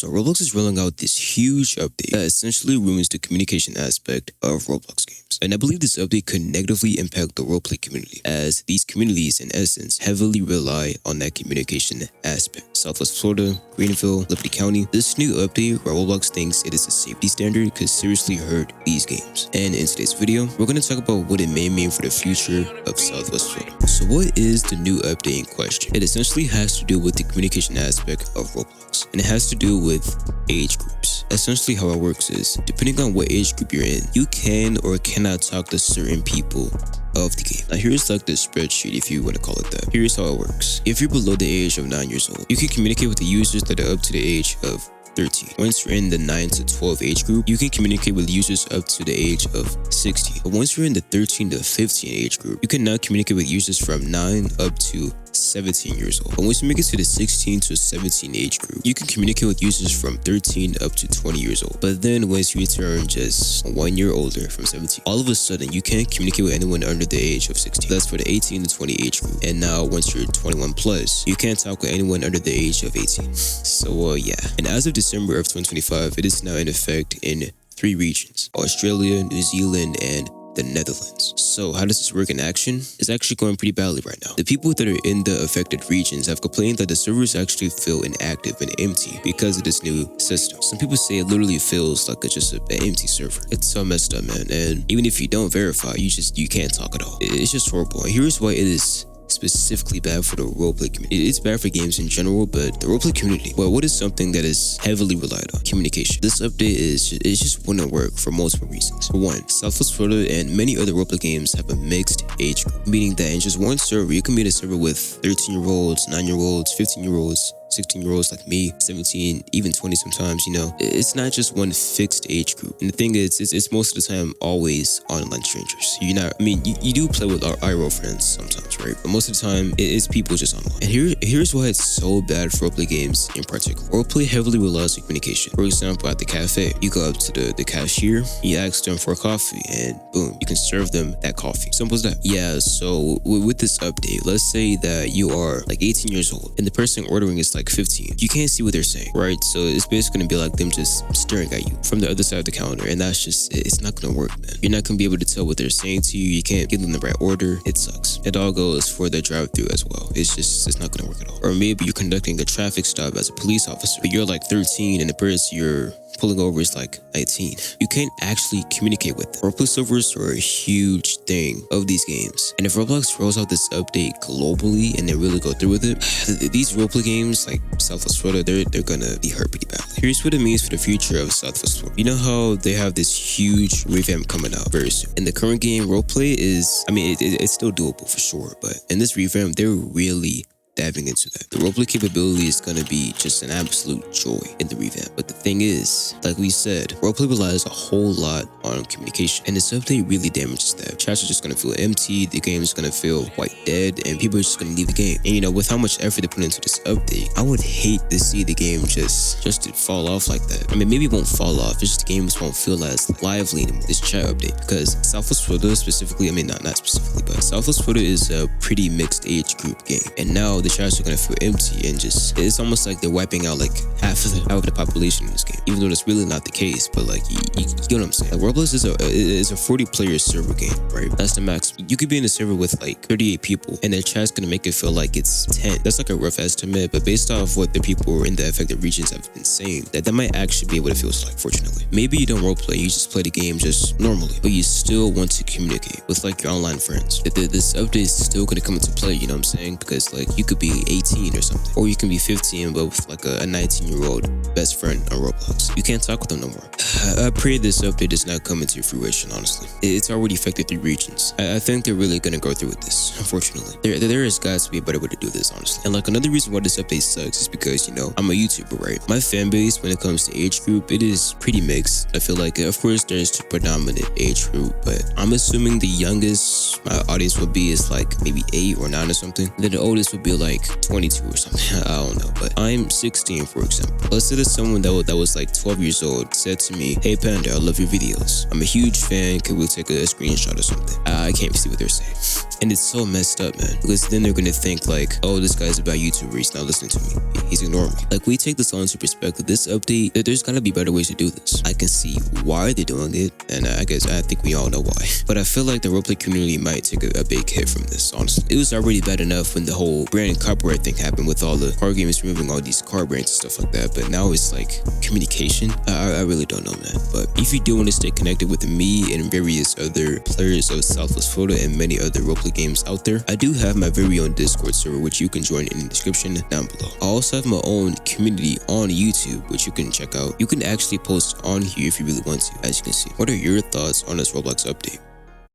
So Roblox is rolling out this huge update that essentially ruins the communication aspect of Roblox games. And I believe this update could negatively impact the roleplay community, as these communities in essence heavily rely on that communication aspect. Southwest Florida, Greenville, Liberty County. This new update where Roblox thinks it is a safety standard could seriously hurt these games. And in today's video, we're going to talk about what it may mean for the future of Southwest Florida. So what is the new update in question? It essentially has to do with the communication aspect of Roblox, and it has to do with age groups. Essentially how it works is, depending on what age group you're in, you can or cannot talk to certain people of the game. Now here's like the spreadsheet, if you want to call it that. Here's how it works. If you're below the age of 9 years old, you can communicate with the users that are up to the age of 13. Once you're in the 9 to 12 age group, you can communicate with users up to the age of 16. But once you're in the 13 to 15 age group, you can now communicate with users from 9 up to 17 years old. But once you make it to the 16 to 17 age group, you can communicate with users from 13 up to 20 years old. But then once you turn just 1 year older from 17, all of a sudden you can't communicate with anyone under the age of 16. That's for the 18 to 20 age group. And now once you're 21 plus, you can't talk with anyone under the age of 18. So yeah. And as of December of 2025, it is now in effect in 3 regions: Australia, New Zealand, and the Netherlands. So how does this work in action? It's actually going pretty badly right now. The people that are in the affected regions have complained that the servers actually feel inactive and empty because of this new system. Some people say it literally feels like it's just an empty server. It's so messed up, man. And even if you don't verify, you can't talk at all. It's just horrible. And here's why it is specifically bad for the roleplay community. It's bad for games in general, but the roleplay community, well, what is something that is heavily relied on? Communication. This update it just wouldn't work for multiple reasons. For one, Southwest Florida and many other roleplay games have a mixed age group, meaning that in just one server, you can be in a server with 13-year-olds, 9-year-olds, 15-year-olds, 16-year-olds like me, 17, even 20 sometimes, you know. It's not just one fixed age group. And the thing is, it's most of the time always online strangers. You're not, I mean, you do play with our IRL friends sometimes, right? But most of the time, it's people just online. And here's why it's so bad for roleplay games in particular. Roleplay heavily relies on communication. For example, at the cafe, you go up to the cashier, you ask them for a coffee, and boom, you can serve them that coffee. Simple as that. Yeah, so with this update, let's say that you are like 18 years old, and the person ordering is like 15. You can't see what they're saying, right? So it's basically gonna be like them just staring at you from the other side of the counter, and that's just, it's not gonna work, man. You're not gonna be able to tell what they're saying to you. You can't give them the right order. It sucks. It all goes for the drive-through as well. It's not gonna work at all. Or maybe you're conducting a traffic stop as a police officer, but you're like 13 and the person you're pulling over is like 19. You can't actually communicate with them. Roleplay servers are a huge thing of these games. And if Roblox rolls out this update globally and they really go through with it, these roleplay games like Southwest Florida, they're gonna be hurt pretty badly. Here's what it means for the future of Southwest Florida. You know how they have this huge revamp coming out very soon. In the current game, roleplay is, I mean, it's still doable for sure, but in this revamp, they're really diving into that. The roleplay capability is going to be just an absolute joy in the revamp. But the thing is, like we said, roleplay relies a whole lot on communication, and this update really damages that. Chats are just going to feel empty, the game is going to feel quite dead, and people are just going to leave the game. And you know, with how much effort they put into this update, I would hate to see the game just to fall off like that. I mean, maybe it won't fall off, it's just the games won't feel as lively anymore, this chat update, because Southwest Florida specifically, I mean, not specifically, but Southwest Florida is a pretty mixed age group game, and now the chats are gonna feel empty, and just, it's almost like they're wiping out like half of the population in this game, even though that's really not the case. But like, you get what I'm saying. Like, Roblox is a 40-player server game, right? That's the max. You could be in a server with like 38 people, and their chat's gonna make it feel like it's 10. That's like a rough estimate, but based off what the people in the affected regions have been saying, that might actually be what it feels like, fortunately. Maybe you don't roleplay, you just play the game just normally, but you still want to communicate with like your online friends. This update is still gonna come into play, you know what I'm saying? Because like, you could be 18 or something, or you can be 15 but with like a 19-year-old best friend on Roblox. You can't talk with them no more. I pray this update does not come into fruition, honestly. It's already affected 3 regions. I think they're really gonna go through with this, unfortunately. There has got to be a better way to do this, honestly. And like, another reason why this update sucks is because, you know, I'm a YouTuber, right? My fan base, when it comes to age group, it is pretty mixed. I feel like, of course, there's the predominant age group, but I'm assuming the youngest my audience would be is like maybe 8 or 9 or something. And then the oldest would be like 22 or something. I don't know, but I'm 16, for example. Let's say that someone that was like 12 years old said to me, "Hey Panda, I love your videos. I'm a huge fan. Can we take a screenshot or something?" I can't see what they're saying. And it's so messed up, man, because then they're gonna think like, oh, this guy's about YouTuber, he's not listening to me, he's ignoring me. Like, we take this all into perspective. This update, there's gotta be better ways to do this. I can see why they're doing it, and I think we all know why. But I feel like the roleplay community might take a big hit from this, honestly. It was already bad enough when the whole brand and copyright thing happened with all the card gamers removing all these card brands and stuff like that, but now it's like communication. I really don't know, man. But if you do want to stay connected with me and various other players of Southwest Florida and many other roleplay games out there, I do have my very own Discord server, which you can join in the description down below. I also have my own community on YouTube, which you can check out. You can actually post on here if you really want to, as you can see. What are your thoughts on this Roblox update?